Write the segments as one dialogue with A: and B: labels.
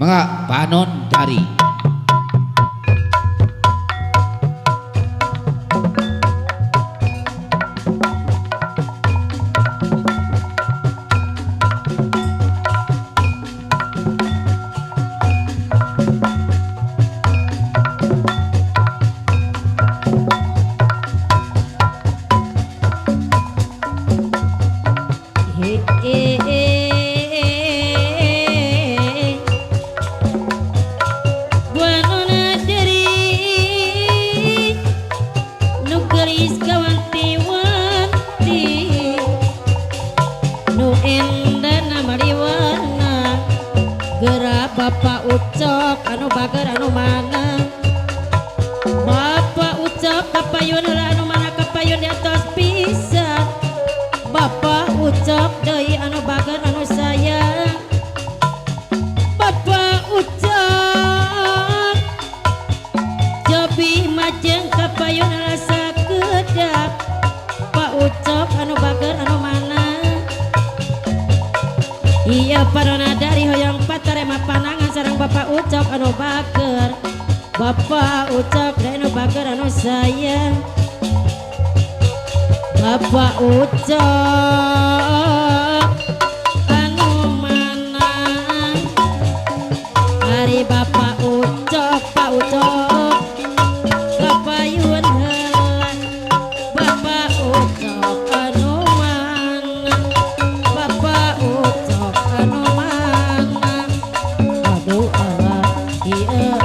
A: Mangga panon dari
B: Bapak Ucok anu bager anu mana Bapak Ucok kapayun anu mana kapayun di atas pisan Bapak Ucok deui anu bager anu sayang Bapak Ucok jobi majeng kapayun rasa kedap Pak Ucok anu bager anu mana iya parona dari hoyong patarema panangan sareng Bapak Ucok anu bager Bapak Ucok dan anu bager anu sayang Bapak Ucok anu mana hari Bapak Ucok Pak Ucok kapayun heula Bapak Ucok anu mana Bapak Ucok anu mana aduh Allah ieun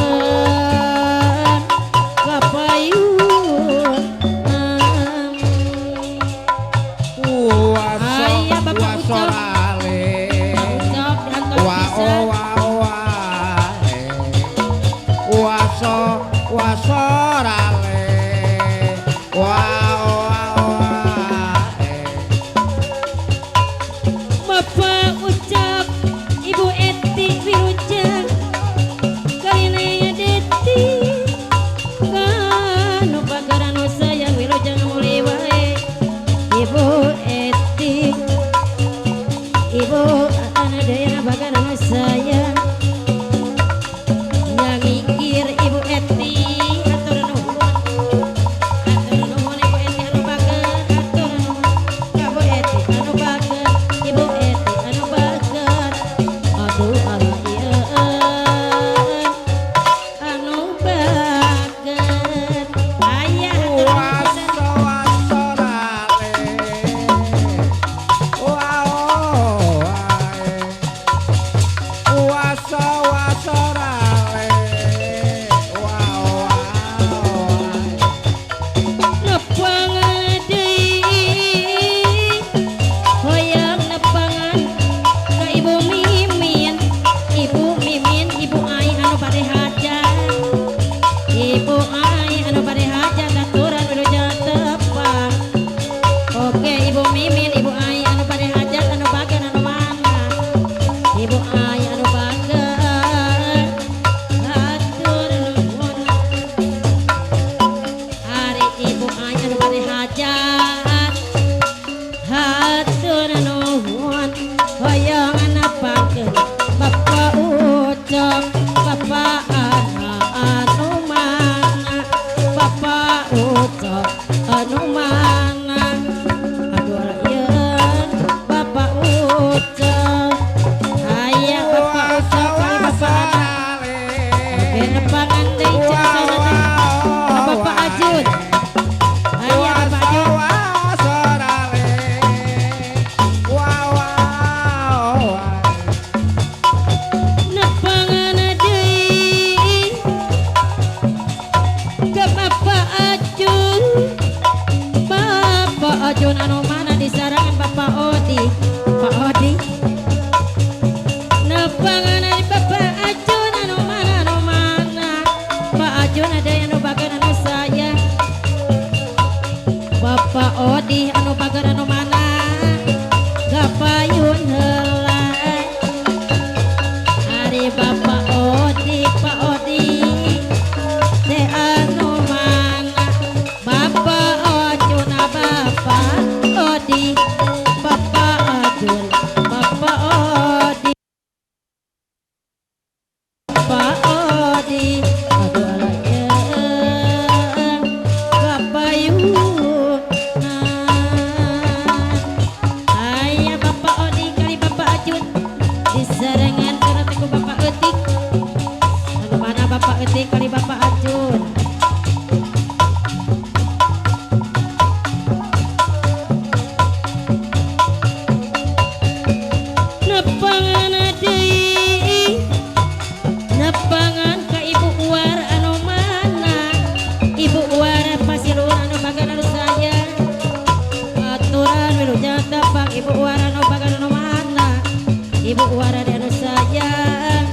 B: kapayun aya Bapak Ucok Ucok diantos pisan Bapak Ucok Ibu Eti Wirujeng kalinaya Deti kanu bager anu sayang Wirujeng muli wae Ibu Eti Ibu anu daya bager anu sayang nyangikir Ibu Eti atur nuhun Ibu Eti anu bager atur nuhun Ibu Eti anu bager Ibu Eti anu bager aduh Allah ieun anu bager aya nepangan deui hoyong nepangan ka Ibu Mimin Ibu Ai anu bade hajat Ibu Ai anu bade hajat aturan Wirujeng tepang oke Ibu Mimin Ibu Ai anu bade hajat anu bager anu mana Ibu Ai anu bager atur nuhun hari Ibu Ai anu bade hajat hatur nuhun hoyong nepangkeun Bapak Ucok Bapak anu mana Bapak Ucok anu mana aduh Allah ieun Bapak Ucok aya Bapak Ucok kali Bapak oke nepangan deui cenah Bapak Ajun aya Bapak Ajun nepangan deui ke Bapak Ajun Bapak Ajun anu mana disarangan Bapak Odi Pak Odi nepangan deui Bapak Ajun anu mana Pak Ajun ada anu bager anu sayang Bapak Odi anu bager anu mana kapayun heula hari Bapak Odi Pak Odi teh anu mana Bapak Ajun Bapak Odi Bapak Ajun Bapak Odi Eti kali Bapak Ajun. Nepangan deui nepangan ka Ibu Uwar anu mana Ibu Uwar Pasilur anu bagan anu sayang aturan wilujeng tepang Ibu Uwar anu bagan anu mana Ibu Uwar anu sayang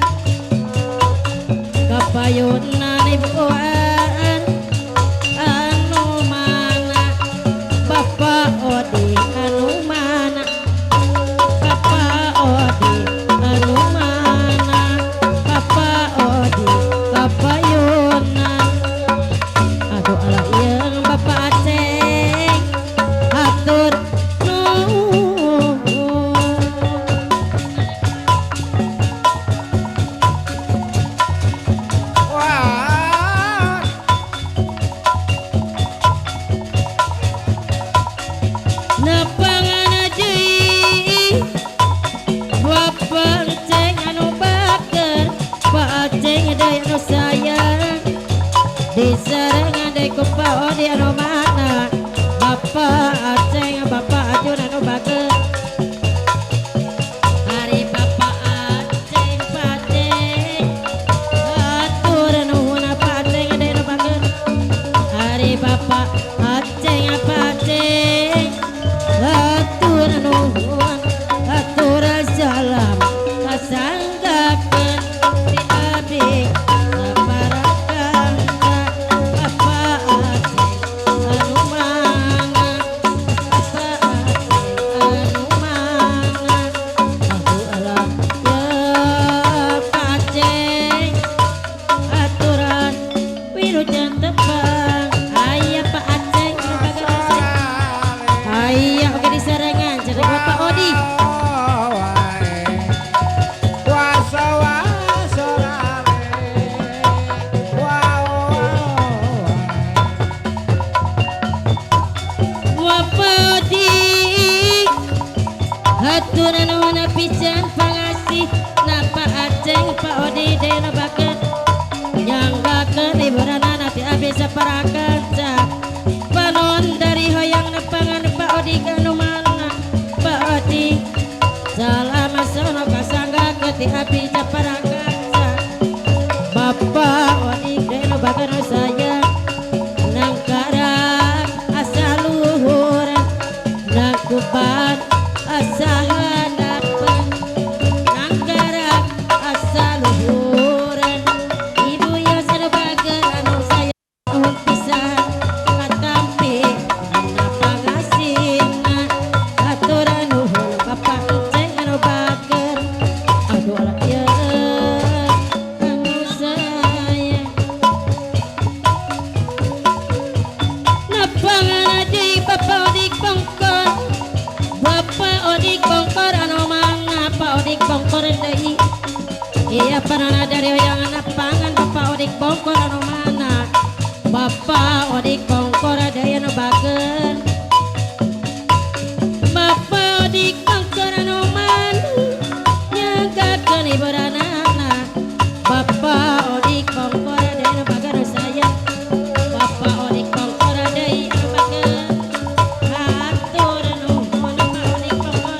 B: kapayunan Ibu Uwar anu mana Bapak Odi anu mana Bapak Odi anu mana Bapak Odi kapayunan aduh alah yang Bapak Aceh atur nuhun.
A: Wah,
B: Nepangan deui Bapak Aceh anu baker Pak Aceh deui anu sayang disarengan deui ku Pak Odi anu mana Bapak Aceh Bapak Ajun anu baker hari Bapak Aceh Pak Aceh atur nuhun Pak Aceh deui anu baker hari Bapak Aceh Pak Aceh atur nuhun atur salam kasanggakeun di abdi sabarakahan Bapak Aceh anu mana Bapak Aceh anu mana aduh alah ya Pak Aceh aturan wilujeng tepang aya Pak Aceh anu bagan Aceh aya oge disarengan jeung Bapak Odi Bapak Odi hatur nuhun pisan pangasih na Pak Aceh Pak Odi deui anu bakeun nyanggakeun liburanana ti abdi saparakanca panon dari hoyong nepangan Pak Odi anu mana Pak Odi salam sono kasanggakeun ti abdi saparakanca Bapak Odi deui anu bakeun anu sayang nangkara asa luhur nangkupan asa hadapan nangkara asa luhur Ibu Yos anu bageun anu sayang nuhun pisan katampi dina pangasihna aturan nuhun Bapak Aceh anu bageun aduh alah ya anu sayang nepangan deui Bapak Odi Kongkor Bapak Odi Kongkor anu mana Pak Odi Kongkor deui iya panana dari hoyong nepangan Bapak Odi Kongkor anu mana Bapak Odi Kongkor deui anu bageun Bapak Odi Kongkor anu mana nyanggakeun hiburanana Bapak Odi Kongkor deui anu bageun anu sayang Bapak Odi Kongkor deui anu bageun atur nuhun Pak Odi Kongkor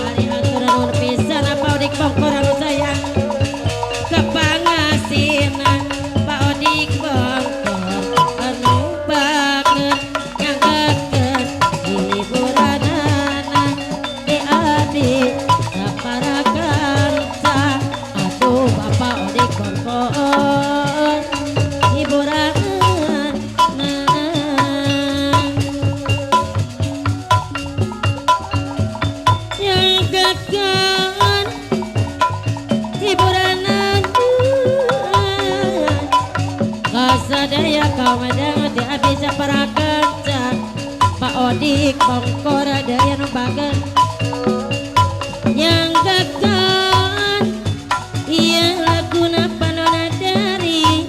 B: hari atur nuhun pisan Pak Odi Kongkor anu sayang kepangasihna Pak Odi Kongkor anu bageun nyanggakeun hiburanana di abdi saparakanca aduh Bapak Odi Kongkor hiburanana nyanggakeun hiburanana kasadaya kaum dang di abdi saparakanca Pak Odi Kongkor deui anu bageun nyanggakeun ieu laguna panona dari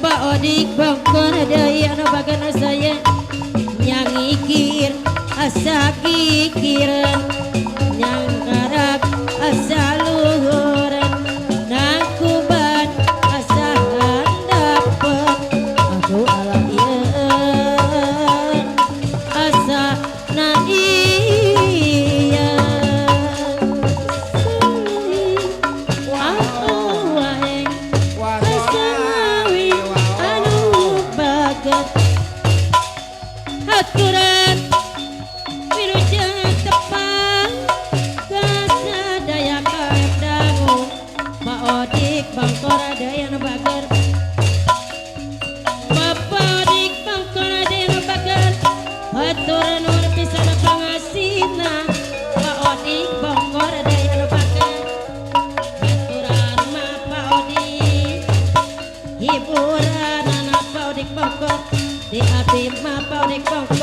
B: Pak Odi Kongkor deui anu bageun anu sayang nyangikir asa kikiran nyangkarak asa luhuran nangkuban asa Odik bangkor ada yang bager Bapak Odik bangkor ada yang bager Hatur nuhun pisan pangasihna Pak Odik bangkor ada yang bager Haturan mah Pak Odik hiburan anak Pak Odik bangkor di hati mah Pak Odik bangkor